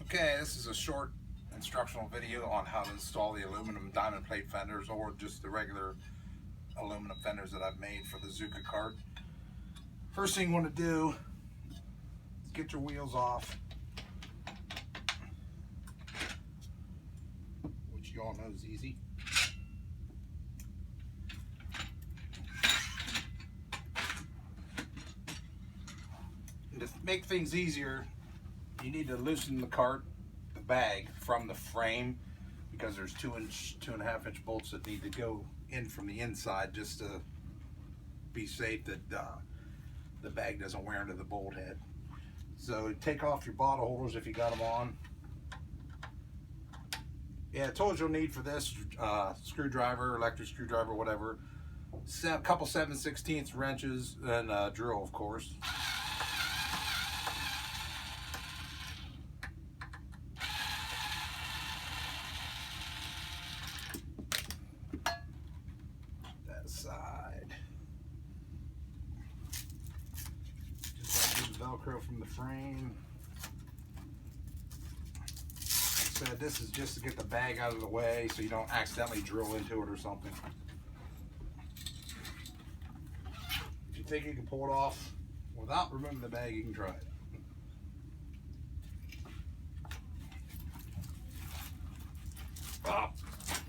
Okay, this is a short instructional video on how to install the aluminum diamond plate fenders or just the regular aluminum fenders that I've made for the ZUCA cart. First thing you want to do is get your wheels off, which you all know is easy. And to make things easier, you need to loosen the bag from the frame, because there's 2.5 inch bolts that need to go in from the inside just to be safe that the bag doesn't wear into the bolt head. So take off your bottle holders if you got them on. Yeah, tools you'll need for this: screwdriver, electric screwdriver, whatever. A couple 7/16 wrenches and a drill, of course. Side. Just like the Velcro from the frame. Like I said, this is just to get the bag out of the way so you don't accidentally drill into it or something. If you think you can pull it off without removing the bag, you can try it. Oh,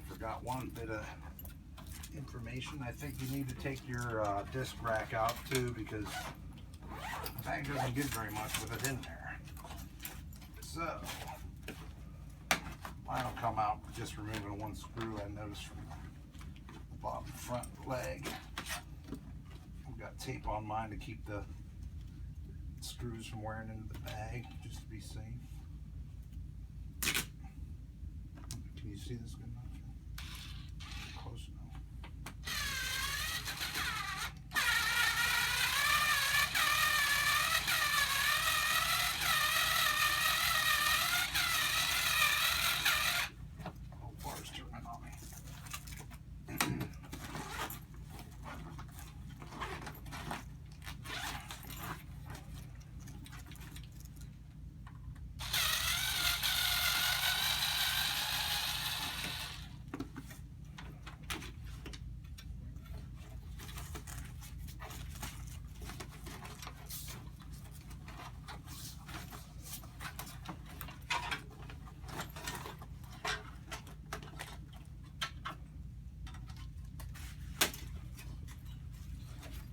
forgot one bit of information. I think you need to take your disc rack out too, because the bag doesn't get very much with it in there. So mine will come out with just removing one screw. I noticed from the bottom front leg. I've got tape on mine to keep the screws from wearing into the bag, just to be safe. Can you see this good enough? Close enough.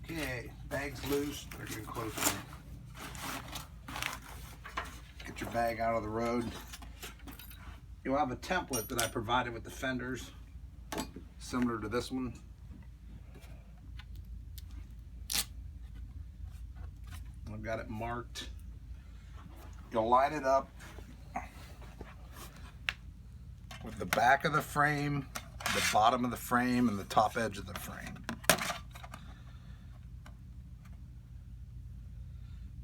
Okay, bag's loose. They're getting closer. Get your bag out of the road. You'll have a template that I provided with the fenders, similar to this one. I've got it marked. You'll line it up with the back of the frame, the bottom of the frame, and the top edge of the frame.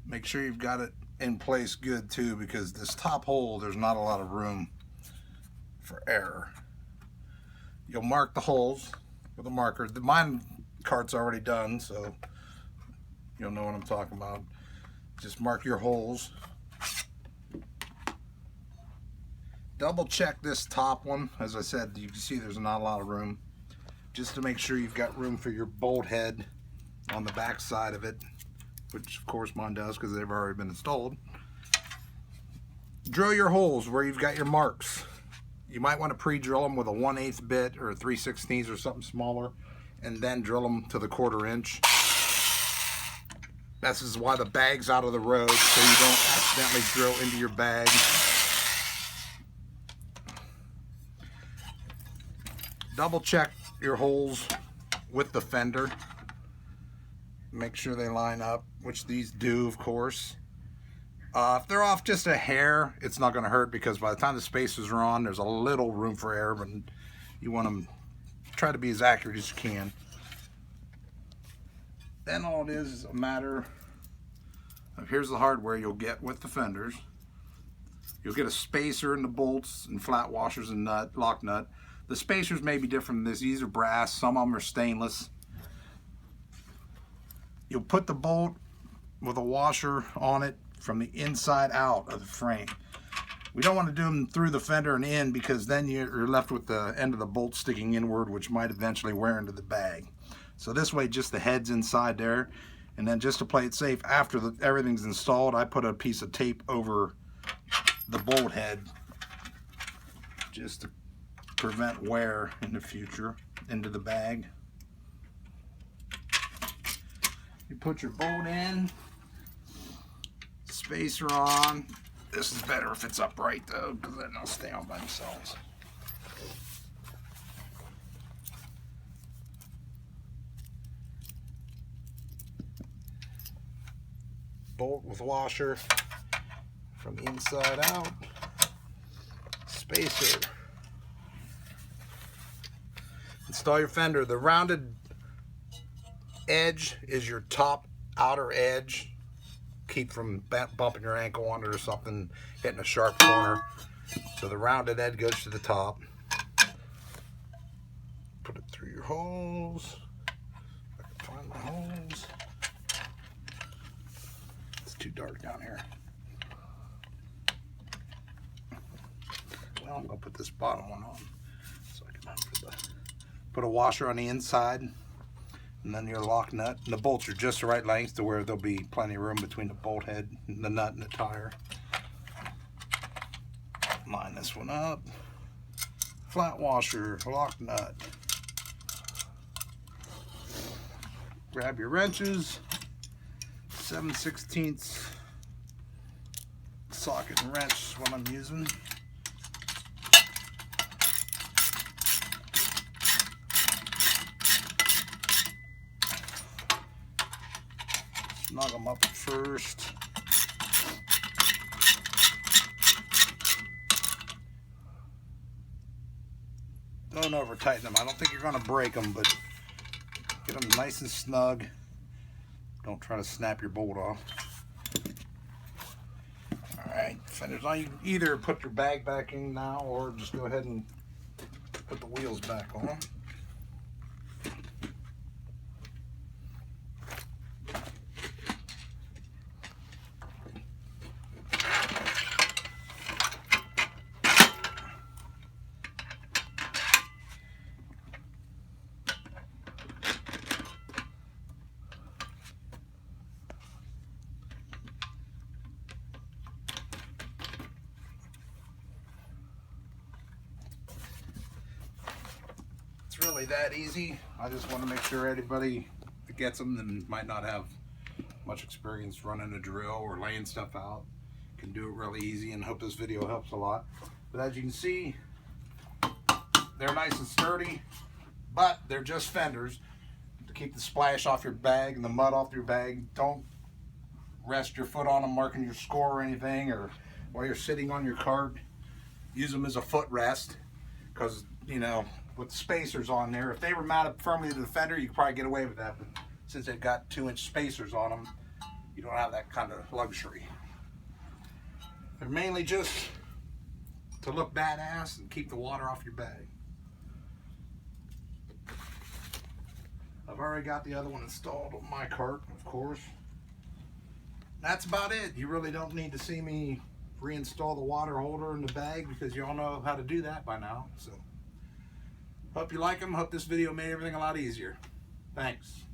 Make sure you've got it in place good too, because this top hole, there's not a lot of room for error. You'll mark the holes with a marker. Mine cart's already done, so you'll know what I'm talking about. Just mark your holes. Double check this top one. As I said, you can see there's not a lot of room. Just to make sure you've got room for your bolt head on the back side of it, which of course mine does because they've already been installed. Drill your holes where you've got your marks. You might want to pre-drill them with a 1/8 bit or a 3/16 or something smaller, and then drill them to the 1/4 inch. This is why the bag's out of the road, so you don't accidentally drill into your bag. Double check your holes with the fender. Make sure they line up, which these do, of course. If they're off just a hair, it's not going to hurt, because by the time the spacers are on, there's a little room for error, but you want them, try to be as accurate as you can. Then all it is a matter of, here's the hardware you'll get with the fenders. You'll get a spacer in the bolts and flat washers and lock nut. The spacers may be different than this. These are brass, some of them are stainless. You'll put the bolt with a washer on it from the inside out of the frame. We don't want to do them through the fender and in, because then you're left with the end of the bolt sticking inward, which might eventually wear into the bag. So this way, just the head's inside there. And then just to play it safe, after everything's installed, I put a piece of tape over the bolt head just to prevent wear in the future into the bag. You put your bolt in, spacer on. This is better if it's upright though, because then they'll stay on by themselves. Bolt with washer from the inside out. Spacer. Install your fender. The rounded edge is your top outer edge. Keep from bumping your ankle on it or something, hitting a sharp corner. So the rounded edge goes to the top. Put it through your holes. If I can find my holes. It's too dark down here. Well, I'm gonna put this bottom one on so I can put a washer on the inside. And then your lock nut, and the bolts are just the right length to where there'll be plenty of room between the bolt head and the nut and the tire. Line this one up. Flat washer, lock nut. Grab your wrenches. 7/16 socket and wrench is what I'm using. Snug them up at first. Don't over tighten them. I don't think you're going to break them, but get them nice and snug. Don't try to snap your bolt off. Alright, fenders on. You can either put your bag back in now or just go ahead and put the wheels back on. Really that easy. I just want to make sure anybody that gets them and might not have much experience running a drill or laying stuff out can do it really easy, and hope this video helps a lot. But as you can see, they're nice and sturdy, but they're just fenders. To keep the splash off your bag and the mud off your bag, don't rest your foot on them marking your score or anything, or while you're sitting on your cart, use them as a footrest, because you know, with the spacers on there, if they were mounted firmly to the fender, you could probably get away with that, but since they've got 2-inch spacers on them, you don't have that kind of luxury. They're mainly just to look badass and keep the water off your bag. I've already got the other one installed on my cart, of course. That's about it. You really don't need to see me reinstall the water holder in the bag, because you all know how to do that by now. So hope you like them. Hope this video made everything a lot easier. Thanks.